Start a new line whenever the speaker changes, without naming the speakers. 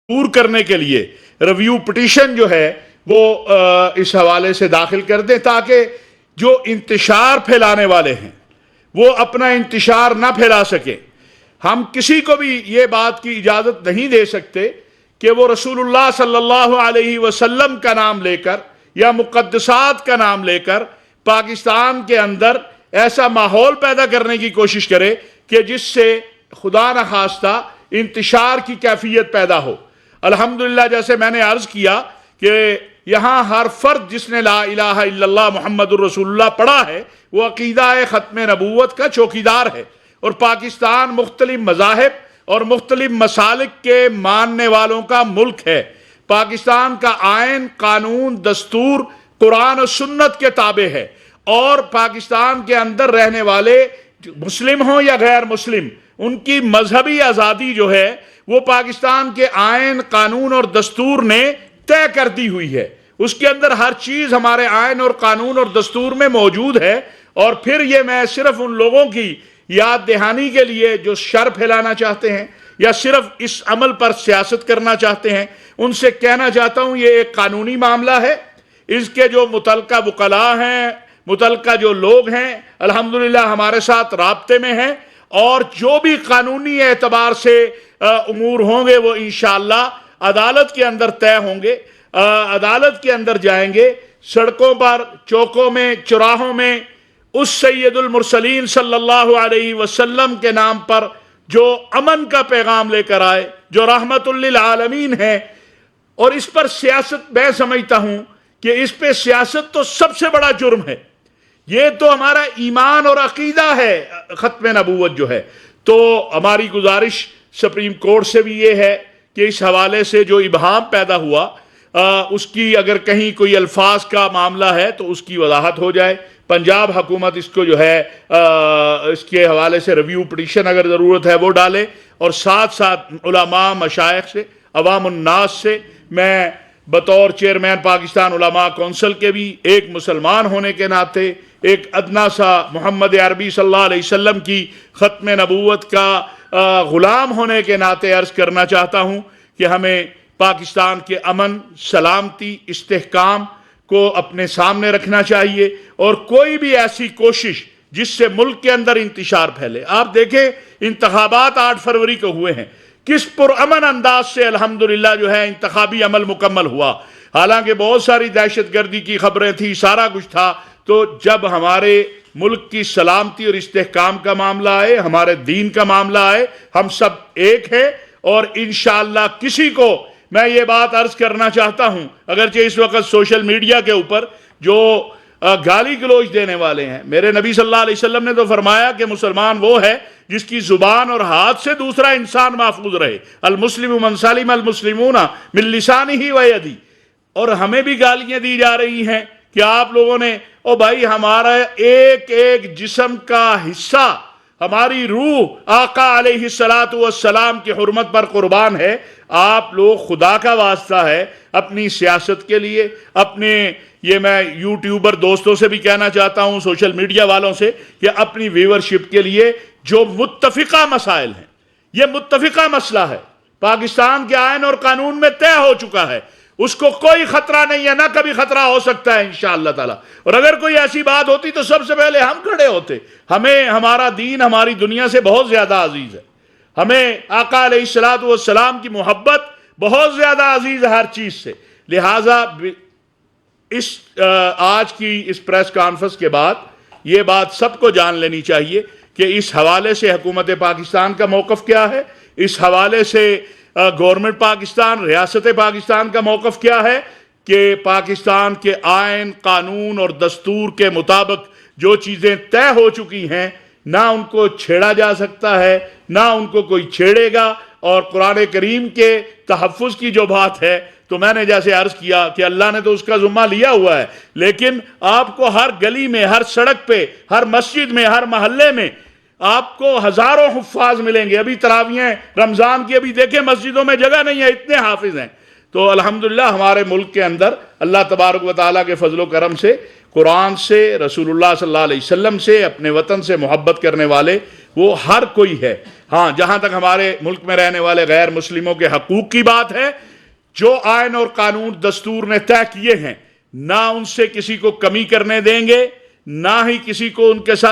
دور کرنے کے لیے ریویو پٹیشن جو ہے وہ اس حوالے سے داخل کر دیں تاکہ جو انتشار پھیلانے والے ہیں وہ اپنا انتشار نہ پھیلا سکیں۔ ہم کسی کو بھی یہ بات کی اجازت نہیں دے سکتے کہ وہ رسول اللہ صلی اللہ علیہ وسلم کا نام لے کر یا مقدسات کا نام لے کر پاکستان کے اندر ایسا ماحول پیدا کرنے کی کوشش کرے کہ جس سے خدا نخواستہ انتشار کی کیفیت پیدا ہو۔ الحمدللہ جیسے میں نے عرض کیا کہ یہاں ہر فرد جس نے لا الہ الا اللہ محمد الرسول اللہ پڑھا ہے وہ عقیدہ ختم نبوت کا چوکیدار ہے، اور پاکستان مختلف مذاہب اور مختلف مسالک کے ماننے والوں کا ملک ہے۔ پاکستان کا آئین، قانون، دستور قرآن و سنت کے تابع ہے، اور پاکستان کے اندر رہنے والے مسلم ہوں یا غیر مسلم ان کی مذہبی آزادی جو ہے وہ پاکستان کے آئین، قانون اور دستور نے طے کر دی ہوئی ہے۔ اس کے اندر ہر چیز ہمارے آئین اور قانون اور دستور میں موجود ہے۔ اور پھر یہ میں صرف ان لوگوں کی یاد دہانی کے لیے جو شر پھیلانا چاہتے ہیں یا صرف اس عمل پر سیاست کرنا چاہتے ہیں ان سے کہنا چاہتا ہوں یہ ایک قانونی معاملہ ہے۔ اس کے جو متعلقہ وکلاء ہیں، متعلقہ جو لوگ ہیں الحمدللہ ہمارے ساتھ رابطے میں ہیں، اور جو بھی قانونی اعتبار سے امور ہوں گے وہ انشاءاللہ عدالت کے اندر طے ہوں گے، عدالت کے اندر جائیں گے۔ سڑکوں پر، چوکوں میں، چوراہوں میں اس سید المرسلین صلی اللہ علیہ وسلم کے نام پر جو امن کا پیغام لے کر آئے، جو رحمت للعالمین ہے، اور اس پر سیاست میں سمجھتا ہوں کہ اس پہ سیاست تو سب سے بڑا جرم ہے۔ یہ تو ہمارا ایمان اور عقیدہ ہے ختم نبوت جو ہے۔ تو ہماری گزارش سپریم کورٹ سے بھی یہ ہے کہ اس حوالے سے جو ابہام پیدا ہوا اس کی اگر کہیں کوئی الفاظ کا معاملہ ہے تو اس کی وضاحت ہو جائے۔ پنجاب حکومت اس کو جو ہے اس کے حوالے سے ریویو پٹیشن اگر ضرورت ہے وہ ڈالے، اور ساتھ ساتھ علماء، مشائخ سے، عوام الناس سے میں بطور چیئرمین پاکستان علماء کونسل کے بھی ایک مسلمان ہونے کے ناطے، ایک ادنا سا محمد عربی صلی اللہ علیہ وسلم کی ختم نبوت کا غلام ہونے کے ناطے عرض کرنا چاہتا ہوں کہ ہمیں پاکستان کے امن، سلامتی، استحکام کو اپنے سامنے رکھنا چاہیے، اور کوئی بھی ایسی کوشش جس سے ملک کے اندر انتشار پھیلے۔ آپ دیکھیں انتخابات 8 فروری کو ہوئے ہیں، کس پرامن انداز سے الحمدللہ جو ہے انتخابی عمل مکمل ہوا، حالانکہ بہت ساری دہشت گردی کی خبریں تھیں، سارا کچھ تھا۔ تو جب ہمارے ملک کی سلامتی اور استحکام کا معاملہ آئے، ہمارے دین کا معاملہ آئے، ہم سب ایک ہیں، اور انشاءاللہ کسی کو میں یہ بات عرض کرنا چاہتا ہوں، اگرچہ اس وقت سوشل میڈیا کے اوپر جو گالی گلوچ دینے والے ہیں، میرے نبی صلی اللہ علیہ وسلم نے تو فرمایا کہ مسلمان وہ ہے جس کی زبان اور ہاتھ سے دوسرا انسان محفوظ رہے، المسلم من سلم المسلمون من لسانہ و یدہ۔ اور ہمیں بھی گالیاں دی جا رہی ہیں کہ آپ لوگوں نے، او بھائی ہمارا ایک ایک جسم کا حصہ، ہماری روح آقا علیہ السلام کی حرمت پر قربان ہے۔ آپ لوگ خدا کا واسطہ ہے اپنی سیاست کے لیے، اپنے، یہ میں یوٹیوبر دوستوں سے بھی کہنا چاہتا ہوں، سوشل میڈیا والوں سے، کہ اپنی ویورشپ کے لیے جو متفقہ مسائل ہیں، یہ متفقہ مسئلہ ہے، پاکستان کے آئین اور قانون میں طے ہو چکا ہے، اس کو کوئی خطرہ نہیں ہے، نہ کبھی خطرہ ہو سکتا ہے انشاءاللہ تعالی۔ اور اگر کوئی ایسی بات ہوتی تو سب سے پہلے ہم کھڑے ہوتے۔ ہمیں ہمارا دین ہماری دنیا سے بہت زیادہ عزیز ہے، ہمیں آقا علیہ السلام کی محبت بہت زیادہ عزیز ہے ہر چیز سے۔ لہٰذا اس آج کی اس پریس کانفرنس کے بعد یہ بات سب کو جان لینی چاہیے کہ اس حوالے سے حکومت پاکستان کا موقف کیا ہے، اس حوالے سے گورنمنٹ پاکستان، ریاست پاکستان کا موقف کیا ہے، کہ پاکستان کے آئین، قانون اور دستور کے مطابق جو چیزیں طے ہو چکی ہیں نہ ان کو چھیڑا جا سکتا ہے، نہ ان کو کوئی چھیڑے گا۔ اور قرآن کریم کے تحفظ کی جو بات ہے تو میں نے جیسے عرض کیا کہ اللہ نے تو اس کا ذمہ لیا ہوا ہے، لیکن آپ کو ہر گلی میں، ہر سڑک پہ، ہر مسجد میں، ہر محلے میں آپ کو ہزاروں حفاظ ملیں گے۔ ابھی تراویحیں رمضان کی ابھی دیکھیں مسجدوں میں جگہ نہیں ہے، اتنے حافظ ہیں۔ تو الحمدللہ ہمارے ملک کے اندر اللہ تبارک و تعالیٰ کے فضل و کرم سے، قرآن سے، رسول اللہ صلی اللہ علیہ وسلم سے، اپنے وطن سے محبت کرنے والے وہ ہر کوئی ہے۔ ہاں جہاں تک ہمارے ملک میں رہنے والے غیر مسلموں کے حقوق کی بات ہے، جو آئین اور قانون دستور نے طے کیے ہیں، نہ ان سے کسی کو کمی کرنے دیں گے، نہ ہی کسی کو ان کے ساتھ